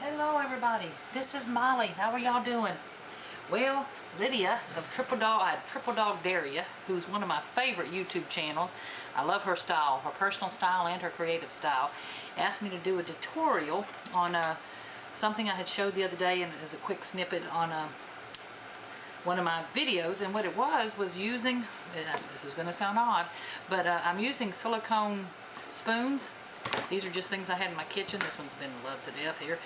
Hello everybody, this is Molly. How are y'all doing? Well, Lydia of Triple Dog Daria, who's one of my favorite YouTube channels. I love her style, her personal style and her creative style. Asked me to do a tutorial on something I had showed the other day, and as a quick snippet on one of my videos. And what it was using, this is going to sound odd, but I'm using silicone spoons. These are just things I had in my kitchen. This one's been loved to death here.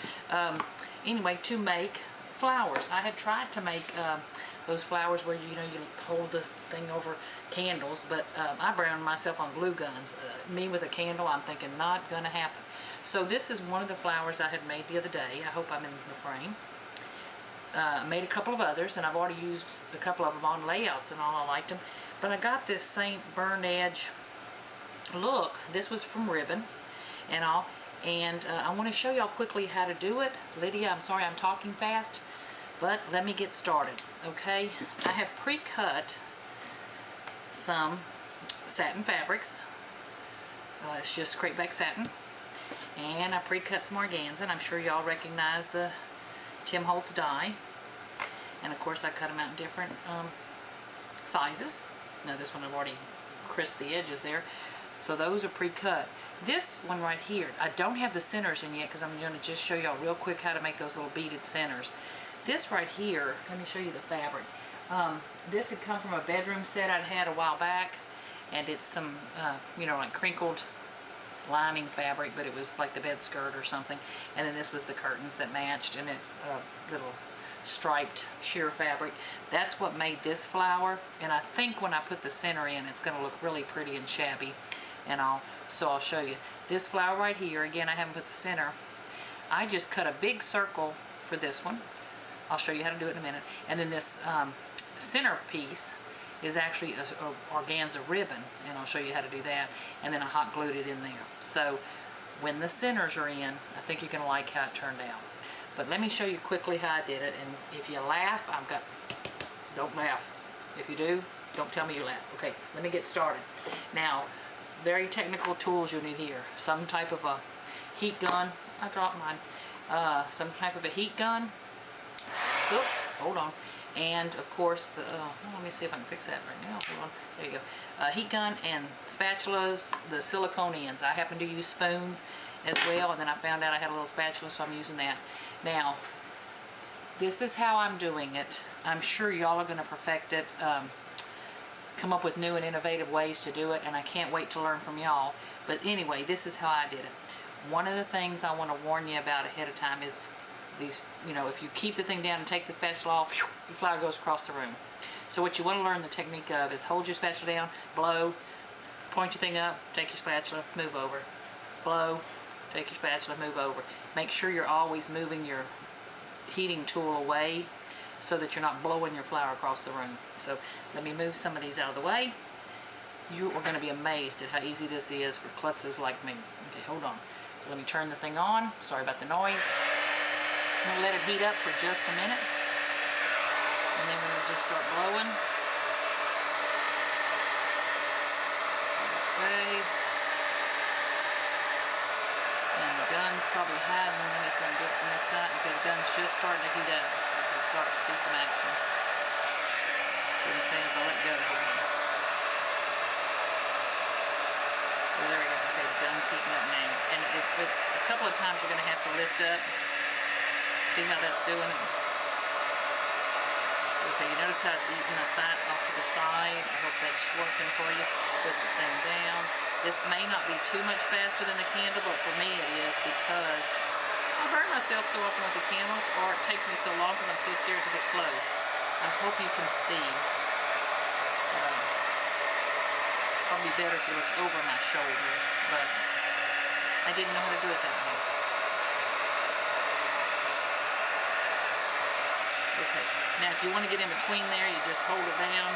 Anyway, to make flowers. I had tried to make those flowers where you hold this thing over candles, but I browned myself on glue guns. Me with a candle, I'm thinking not gonna happen. So this is one of the flowers I had made the other day. I hope I'm in the frame. I made a couple of others, and I've already used a couple of them on layouts and all. I liked them, but I got this Saint Burned Edge look. This was from ribbon and all, and I want to show y'all quickly how to do it. Lydia, I'm sorry I'm talking fast, but let me get started. Okay, I have pre-cut some satin fabrics. It's just crepe back satin, and I pre-cut some organza, and I'm sure y'all recognize the Tim Holtz die, and of course I cut them out in different sizes. Now this one I've already crisped the edges there. So those are pre-cut. This one right here, I don't have the centers in yet because I'm going to just show y'all real quick how to make those little beaded centers. This right here, let me show you the fabric. This had come from a bedroom set I'd had a while back, and it's some, like crinkled lining fabric, but it was like the bed skirt or something. And then this was the curtains that matched, and it's a little striped sheer fabric. That's what made this flower, and I think when I put the center in, it's going to look really pretty and shabby and all. So I'll show you this flower right here. Again, I haven't put the center. I just cut a big circle for this one. I'll show you how to do it in a minute. And then this center piece is actually a organza ribbon, and I'll show you how to do that. And then I hot glued it in there. So when the centers are in, I think you're going to like how it turned out. But let me show you quickly how I did it. And if you laugh, don't laugh. If you do, don't tell me you laugh. Okay, let me get started. Now, very technical tools you'll need here. Some type of a heat gun. I dropped mine. Some type of a heat gun. Oop, hold on. And of course, let me see if I can fix that right now. Hold on. There you go. Heat gun and spatulas, the silicone ends. I happen to use spoons as well, and then I found out I had a little spatula, so I'm using that. Now, this is how I'm doing it. I'm sure y'all are going to perfect it. Come up with new and innovative ways to do it, and I can't wait to learn from y'all. But anyway, this is how I did it. One of the things I want to warn you about ahead of time is these, if you keep the thing down and take the spatula off, your flower goes across the room. So what you want to learn the technique of is hold your spatula down, blow, point your thing up, take your spatula, move over. Blow, take your spatula, move over. Make sure you're always moving your heating tool away so that you're not blowing your flower across the room. So let me move some of these out of the way. You are going to be amazed at how easy this is for klutzes like me. Okay, hold on. So let me turn the thing on. Sorry about the noise. I'm going to let it heat up for just a minute, and then we'll just start blowing. Okay. And the gun's probably hiding. Let me try and get it from this side. Okay, the gun's just starting to heat up. We'll start to see some action. Shouldn't say if I let go. So there we go. Okay, the gun's heating up now. And a couple of times you're going to have to lift up. See how that's doing it? Okay, you notice how it's eating the side off to the side. I hope that's working for you. Put the thing down. This may not be too much faster than the candle, but for me it is, because I burn myself so often with the candles, or it takes me so long because I'm too scared to get close. I hope you can see. Probably better if you look over my shoulder, but I didn't know how to do it that way. Okay, now if you want to get in between there, you just hold it down.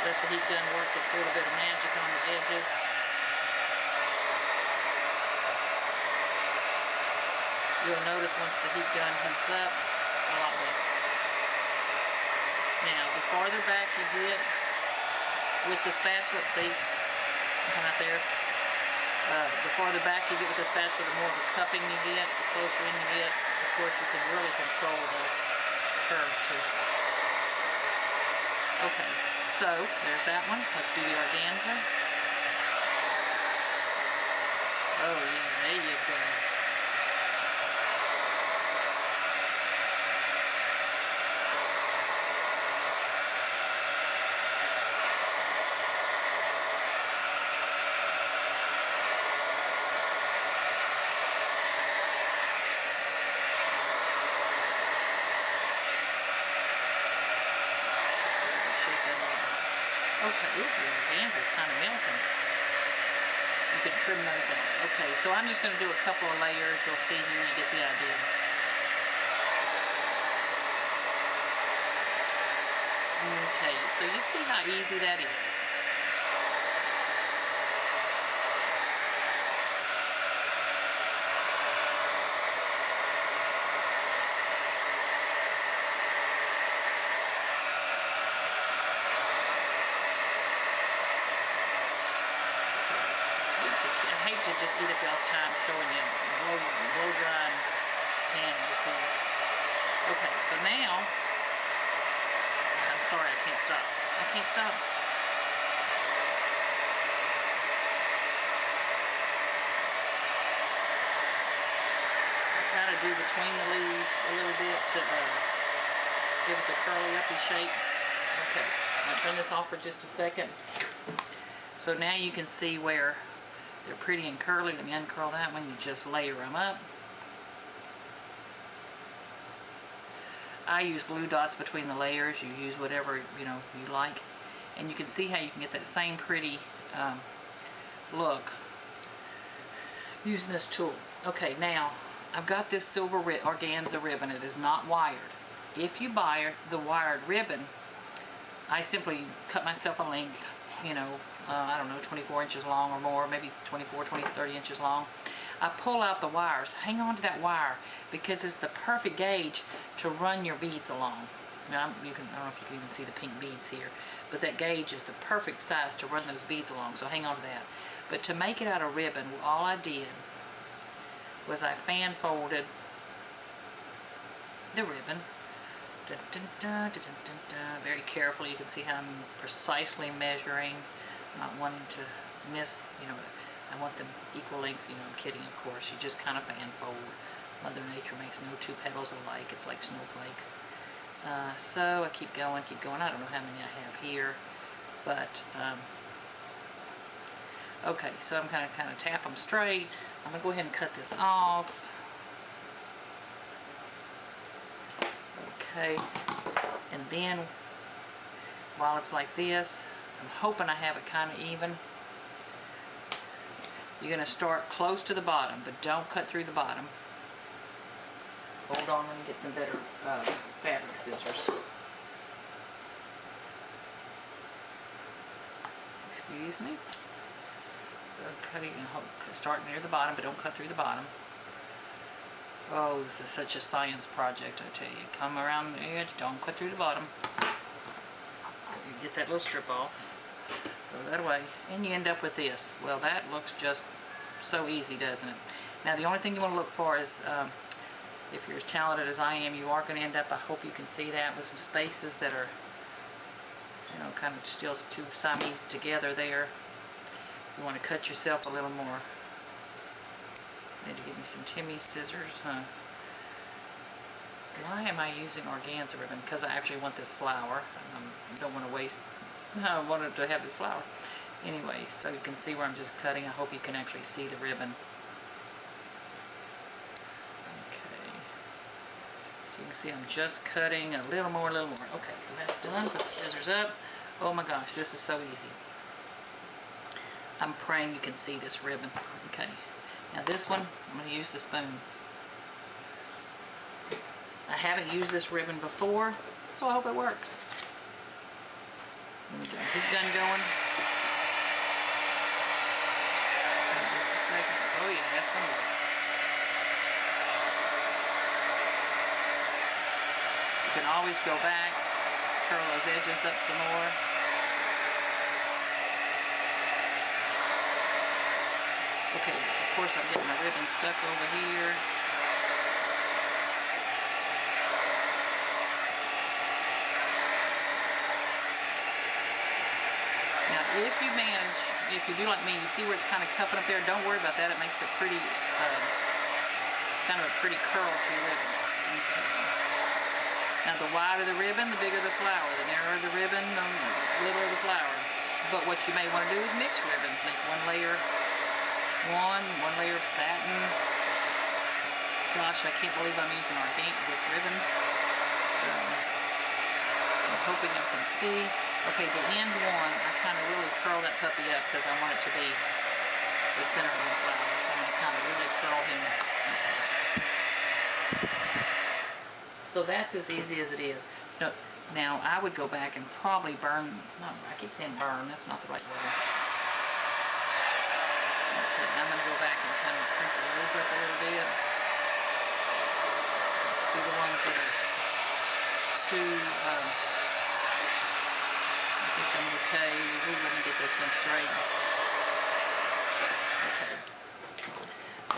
Let the heat gun work its little bit of magic on the edges. You'll notice once the heat gun heats up, a lot better. Now, the farther back you get with the spatula, see, come out there, The farther back you get with the spatula, the more of a cupping you get, the closer in you get. Of course, you can really control the curve too. Okay, so there's that one. Let's do the organza. Oh yeah, there you go. Okay, ooh, the organza's kind of melting. You can trim those out. Okay, so I'm just going to do a couple of layers. You'll see here, you get the idea. Okay, so you see how easy that is. I hate to just eat up y'all's time showing you blow drying panties here. Okay, so now, I'm sorry, I can't stop. I can't stop. I kind of do between the leaves a little bit to give it the curly uppy shape. Okay, I'll turn this off for just a second. So now you can see where they're pretty and curly. Let me uncurl that one. You just layer them up. I use glue dots between the layers. You use whatever you like, and you can see how you can get that same pretty look using this tool. Okay, now I've got this silver organza ribbon. It is not wired. If you buy the wired ribbon, I simply cut myself a length, I don't know, 24 inches long or more, maybe 24, 20, 30 inches long. I pull out the wires, hang on to that wire, because it's the perfect gauge to run your beads along. Now, I don't know if you can even see the pink beads here, but that gauge is the perfect size to run those beads along, so hang on to that. But to make it out of ribbon, all I did was I fan folded the ribbon. Dun, dun, dun, dun, dun, dun. Very carefully. You can see how I'm precisely measuring, not wanting to miss, I want them equal length. I'm kidding, of course. You just kind of fan fold. Mother Nature makes no two petals alike. It's like snowflakes. So I keep going. I don't know how many I have here, but okay. So I'm kind of tap them straight. I'm gonna go ahead and cut this off. Okay, and then while it's like this, I'm hoping I have it kind of even. You're going to start close to the bottom, but don't cut through the bottom. Hold on, let me get some better fabric scissors. Excuse me. Okay, you can start near the bottom, but don't cut through the bottom. Oh, this is such a science project, I tell you. Come around the edge, don't cut through the bottom. You get that little strip off. Throw that away, and you end up with this. Well, that looks just so easy, doesn't it? Now, the only thing you want to look for is, if you're as talented as I am, you are going to end up, I hope you can see that, with some spaces that are, kind of still two Siamese together there. You want to cut yourself a little more. Need to get me some Timmy scissors, huh? Why am I using organza ribbon? Because I actually want this flower. I don't want to waste. I wanted to have this flower. Anyway, so you can see where I'm just cutting. I hope you can actually see the ribbon. Okay. So you can see I'm just cutting a little more, Okay, so that's done. Put the scissors up. Oh my gosh, this is so easy. I'm praying you can see this ribbon. Okay. Now this one, I'm going to use the spoon. I haven't used this ribbon before, so I hope it works. Let me get my heat gun going. Just a second. Oh yeah, that's going to work. You can always go back, curl those edges up some more. Okay, of course I'm getting my ribbon stuck over here. Now, if you manage, if you do like me, you see where it's kind of cupping up there, don't worry about that. It makes a pretty, kind of a pretty curl to your ribbon. Okay. Now, the wider the ribbon, the bigger the flower. The narrower the ribbon, the littler the flower. But what you may want to do is mix ribbons. Make one layer of satin. Gosh, I can't believe I'm using this ribbon. I'm hoping you can see. Okay, the end one, I kind of really curl that puppy up because I want it to be the center of the flower. So I'm going to kind of really curl him up. Okay. So that's as easy as it is. Now, I would go back and probably burn, I keep saying burn, that's not the right word. Okay, I'm going to go back and kind of crinkle those up a little bit. See the ones that are too, I think I'm okay. We're going to get this one straight. Okay.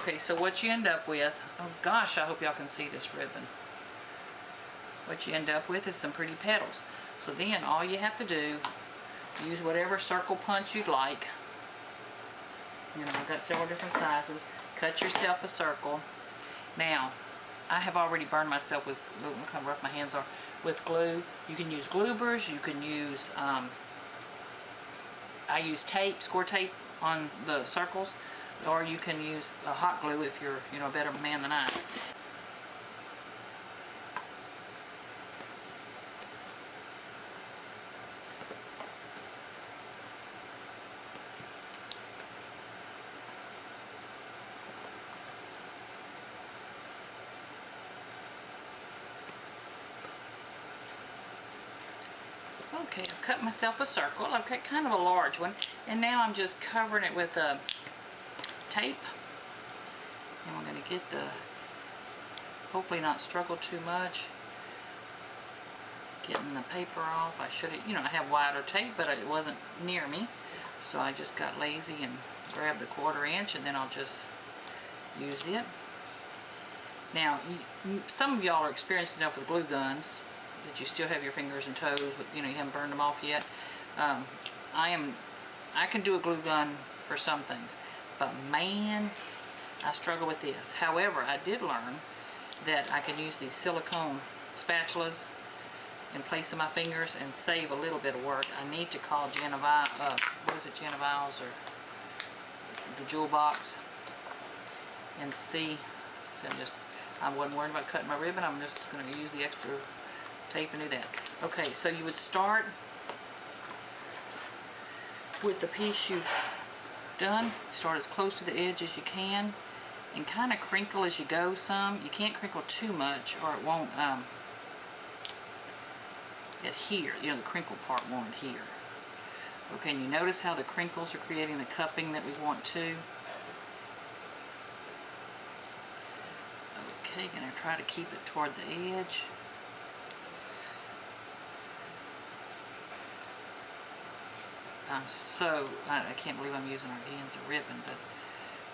Okay, so what you end up with, oh gosh, I hope y'all can see this ribbon. What you end up with is some pretty petals. So then all you have to do, use whatever circle punch you'd like. You know, I've got several different sizes. Cut yourself a circle. Now, I have already burned myself with, look how rough my hands are, with glue. You can use gloobers, you can use, I use tape, score tape on the circles, or you can use hot glue if you're, you know, a better man than I. Okay, I've cut myself a circle. I've cut kind of a large one, and now I'm just covering it with tape. And we're going to get the, hopefully not struggle too much, getting the paper off. I should have, you know, I have wider tape, but it wasn't near me, so I just got lazy and grabbed the 1/4 inch, and then I'll just use it. Now, some of y'all are experienced enough with glue guns that you still have your fingers and toes, but you know, you haven't burned them off yet. I can do a glue gun for some things, but man, I struggle with this. However, I did learn that I can use these silicone spatulas in place of my fingers and save a little bit of work. I need to call Geneviles or the jewel box and see. So I wasn't worried about cutting my ribbon. I'm just going to use the extra tape and do that. Okay, so you would start with the piece you've done. Start as close to the edge as you can and kind of crinkle as you go some. You can't crinkle too much or it won't adhere. You know, the crinkle part won't adhere. Okay, and you notice how the crinkles are creating the cupping that we want to. Okay, gonna try to keep it toward the edge. I can't believe I'm using Organza ribbon, but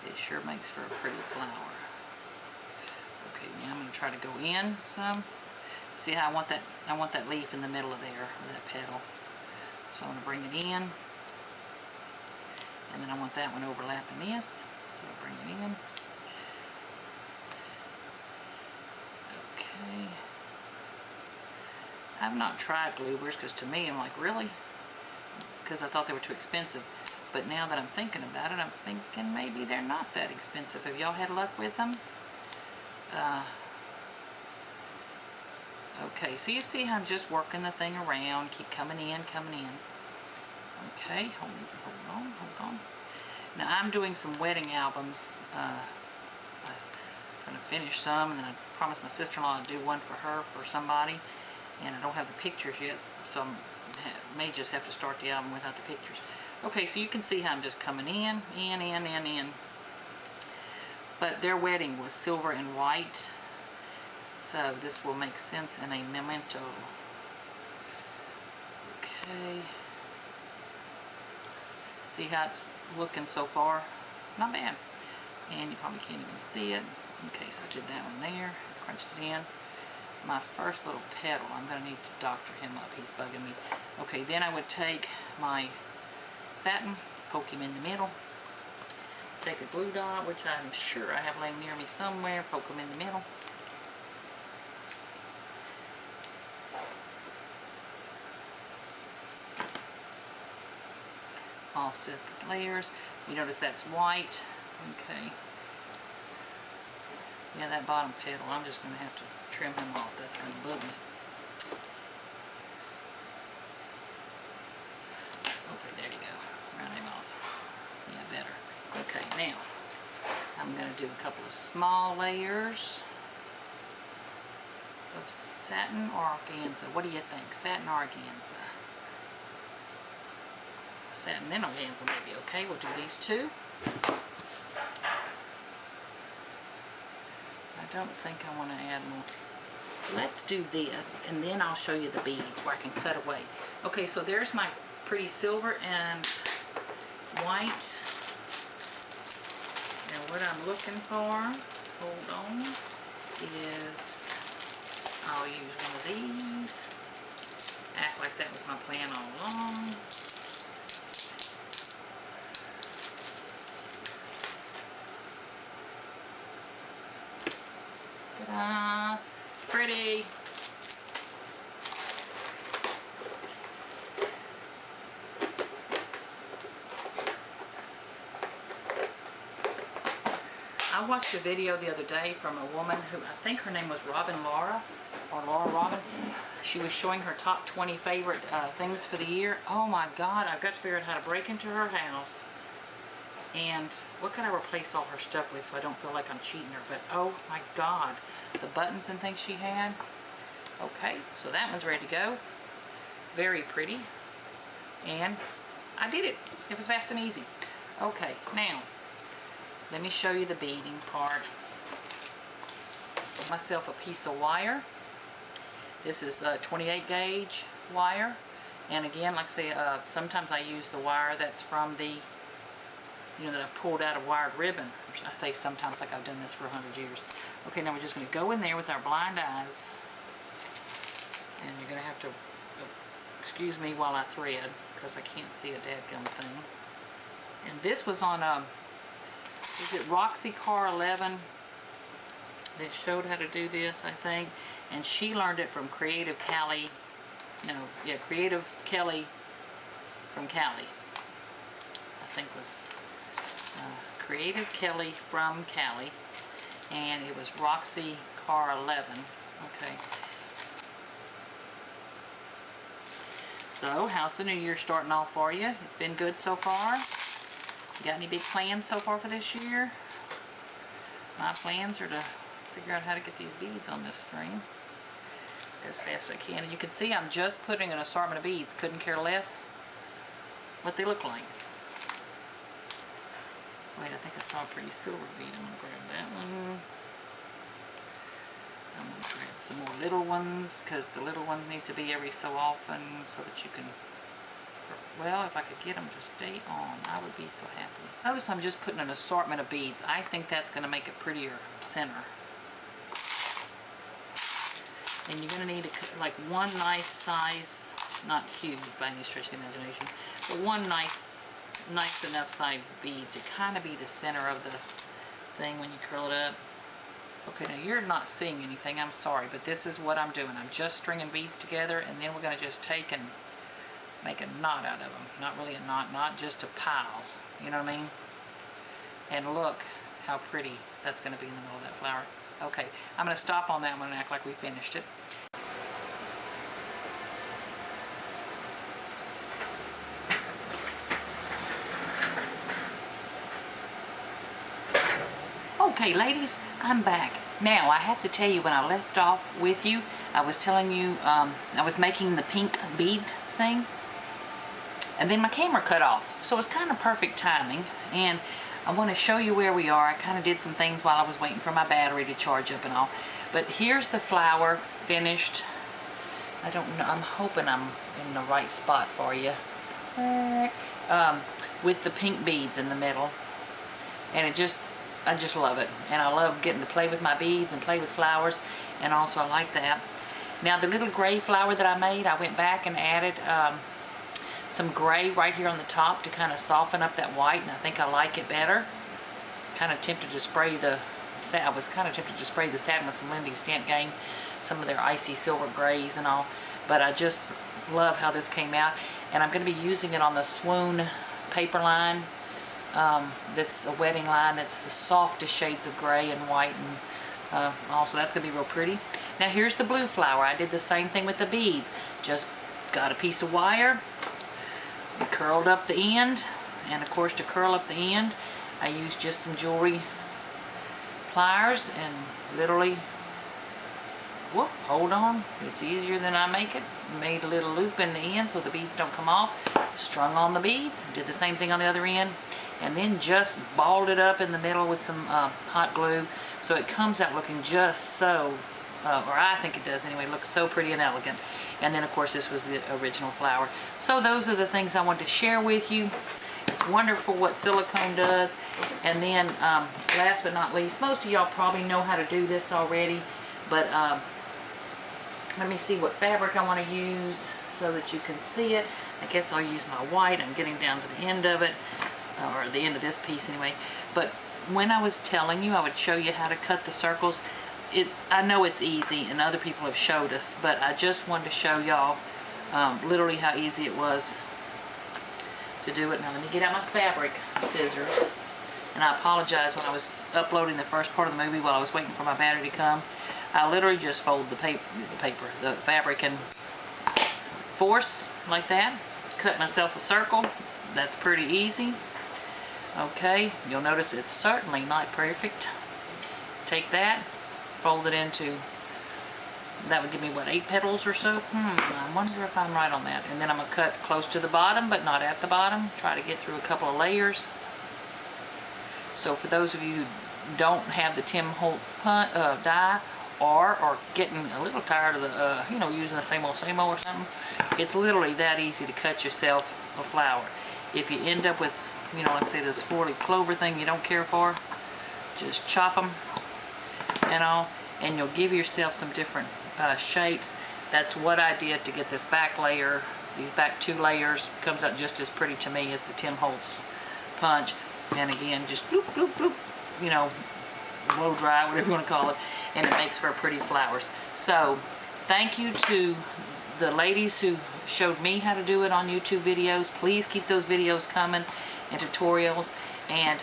it sure makes for a pretty flower. Okay, now I'm going to try to go in some. See how I want that leaf in the middle of there, or that petal. So I'm going to bring it in. And then I want that one overlapping this. So I'll bring it in. Okay. I've not tried gloobers because to me I'm like, really? Because I thought they were too expensive. But now that I'm thinking about it, I'm thinking maybe they're not that expensive. Have y'all had luck with them? Okay, so you see how I'm just working the thing around, keep coming in, coming in. Okay, hold on. Now I'm doing some wedding albums. I'm going to finish some, and then I promised my sister-in-law I'd do one for her, for somebody. And I don't have the pictures yet, so I may just have to start the album without the pictures. Okay, so you can see how I'm just coming in. But their wedding was silver and white, so this will make sense in a memento. Okay. See how it's looking so far? Not bad. and you probably can't even see it. Okay, so I did that one there, crunched it in. My first little petal, I'm going to need to doctor him up, he's bugging me. Okay, then I would take my satin, poke him in the middle, take a glue dot, which I'm sure I have laying near me somewhere, poke him in the middle. Offset the layers. You notice that's white. Okay. Yeah, that bottom petal, I'm just going to have to trim him off. That's going to bug me. Okay, there you go. Round him off. Yeah, better. Okay, now I'm going to do a couple of small layers of satin or organza. What do you think? Satin or organza? Satin and organza maybe. Okay, we'll do these two. I don't think I want to add more. Let's do this, and then I'll show you the beads where I can cut away. Okay, so there's my pretty silver and white. And what I'm looking for, hold on, is I'll use one of these. Act like that was my plan all along. Ta-da! Pretty! I watched a video the other day from a woman who, I think her name was Laura Robin. She was showing her top 20 favorite things for the year. Oh my God, I've got to figure out how to break into her house and what can I replace all her stuff with so I don't feel like I'm cheating her. But oh my God, the buttons and things she had. Okay, so that one's ready to go. Very pretty. And I did it. It was fast and easy. Okay, now let me show you the beading part. Got myself a piece of wire. This is 28 gauge wire. And again, like I say, sometimes I use the wire that's from the, that I pulled out of wired ribbon. I say sometimes, like I've done this for 100 years. Okay, now we're just going to go in there with our blind eyes. And you're going to have to excuse me while I thread, because I can't see a dadgum thing. And this was on is it Roxy Car 11 that showed how to do this, I think, and she learned it from Creative Kelly from Cali. I think was Creative Kelly from Cali, and it was Roxy Car 11. Okay. So, how's the new year starting off for you? It's been good so far? Got any big plans so far for this year? My plans are to figure out how to get these beads on this string as fast as I can. And you can see I'm just putting an assortment of beads. Couldn't care less what they look like. Wait, I think I saw a pretty silver bead. I'm going to grab that one. I'm going to grab some more little ones, because the little ones need to be every so often so that you can, well, if I could get them to stay on, I would be so happy. Notice I'm just putting an assortment of beads. I think that's going to make it prettier center. And you're going to need like one nice size, not huge by any stretch of the imagination, but one nice enough size bead to kind of be the center of the thing when you curl it up. Okay, now you're not seeing anything, I'm sorry, but this is what I'm doing. I'm just stringing beads together, and then we're going to just take and make a knot out of them. Not really a knot, just a pile. You know what I mean? And look how pretty that's going to be in the middle of that flower. Okay, I'm going to stop on that one and act like we finished it. Okay, ladies, I'm back. Now, I have to tell you, when I left off with you, I was telling you I was making the pink bead thing, and then my camera cut off. So it's kind of perfect timing, and I want to show you where we are. I kind of did some things while I was waiting for my battery to charge up and all. But here's the flower finished. I don't know, I'm hoping I'm in the right spot for you. With the pink beads in the middle. And it just I just love it, and I love getting to play with my beads and play with flowers, and also I like that. Now the little gray flower that I made, I went back and added some gray right here on the top to kind of soften up that white, and I think I like it better. Kind of tempted to spray the, I was kind of tempted to spray the satin with some Lindy Stamp Gang, some of their icy silver grays and all, but I just love how this came out, and I'm going to be using it on the Swoon paper line. That's a wedding line that's the softest shades of gray and white, and also that's going to be real pretty. Now here's the blue flower. I did the same thing with the beads. Just got a piece of wire, curled up the end, and of course to curl up the end I used just some jewelry pliers and literally, whoop, hold on, it's easier than I make it. Made a little loop in the end so the beads don't come off. Strung on the beads, did the same thing on the other end, and then just balled it up in the middle with some hot glue so it comes out looking just so, or I think it does anyway, looks so pretty and elegant. And then of course this was the original flower. So those are the things I want to share with you. It's wonderful what silicone does. And then last but not least, most of y'all probably know how to do this already, but let me see what fabric I want to use so that you can see it. I guess I'll use my white. I'm getting down to the end of it, or the end of this piece anyway. But when I was telling you I would show you how to cut the circles, I know it's easy and other people have showed us, but I just wanted to show y'all literally how easy it was to do it. Now let me get out my fabric scissors, and I apologize, when I was uploading the first part of the movie while I was waiting for my battery to come, I literally just fold the fabric and force like that, cut myself a circle. That's pretty easy. Okay, you'll notice it's certainly not perfect. Take that, fold it into, that would give me what, 8 petals or so? I wonder if I'm right on that. And then I'm going to cut close to the bottom but not at the bottom. Try to get through a couple of layers. So for those of you who don't have the Tim Holtz die, or are getting a little tired of the, using the same old or something, it's literally that easy to cut yourself a flower. If you end up with, let's say this 4-leaf clover thing you don't care for, just chop them and all, and you'll give yourself some different shapes. That's what I did to get this back layer. These back 2 layers comes out just as pretty to me as the Tim Holtz punch. And again, just bloop, bloop, bloop, blow dry, whatever you want to call it, and it makes for pretty flowers. So thank you to the ladies who showed me how to do it on YouTube videos. Please keep those videos coming and tutorials. And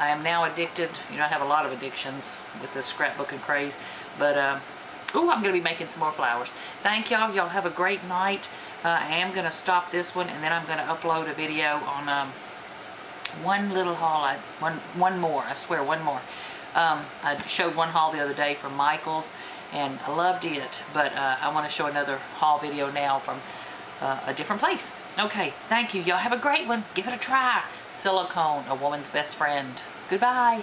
I am now addicted. I have a lot of addictions with this scrapbooking craze, but oh, I'm going to be making some more flowers. Thank y'all. Y'all have a great night. I am going to stop this one, and then I'm going to upload a video on one little haul. One more. I swear, one more. I showed one haul the other day from Michael's, and I loved it, but I want to show another haul video now from a different place. Okay, thank you. Y'all have a great one. Give it a try. Silicone, a woman's best friend. Goodbye.